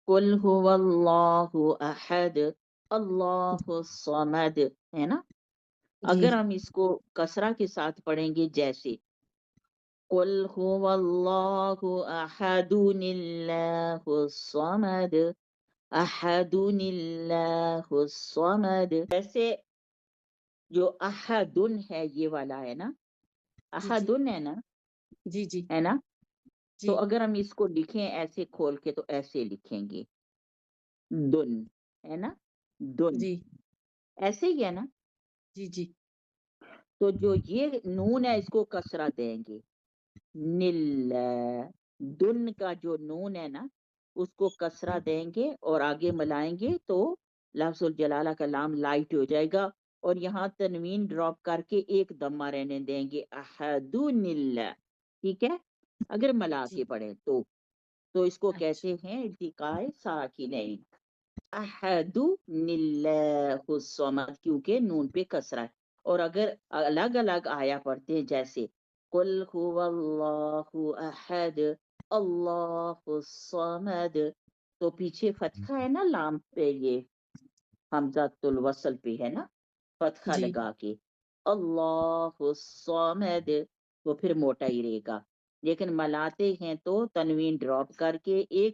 قل هو اللہ احد اللہ الصمد، ہے نا. جی اگر ہم اس کو کسرہ کے ساتھ پڑھیں گے جیسے قل هو اللہ احد اللہ الصمد، احد اللہ الصمد، ایسے جو احدن ہے یہ والا ہے نا، جی جی احدن ہے نا، جی جی ہے نا. جی تو اگر ہم اس کو لکھیں ایسے کھول کے تو ایسے لکھیں گے دن، ہے نا، دن، جی ایسے ہی ہے نا. جی جی تو جو یہ نون ہے اس کو کسرہ دیں گے، نل، دن کا جو نون ہے نا اس کو کسرہ دیں گے اور آگے ملائیں گے تو لفظ الجلالہ کا لام لائٹ ہو جائے گا، اور یہاں تنوین ڈراپ کر کے ایک دمہ رہنے دیں گے احدن اللہ. ٹھیک ہے، اگر ملا جی کے پڑھیں تو اس کو اچھا کہتے ہیں التقاء ساکنین، احد اللہ الصمد، کیونکہ نون پہ کسرہ ہے. اور اگر الگ الگ آیا پڑھتے ہیں جیسے قل هو اللہ احد اللہ الصمد، تو پیچھے فتحہ ہے نا لام پہ، یہ حمزۃ الوصل پہ ہے نا، فتحہ جی لگا کے اللہ الصمد، وہ پھر موٹا ہی رہے گا. لیکن ملاتے ہیں تو تنوین ڈراپ کر کے ایک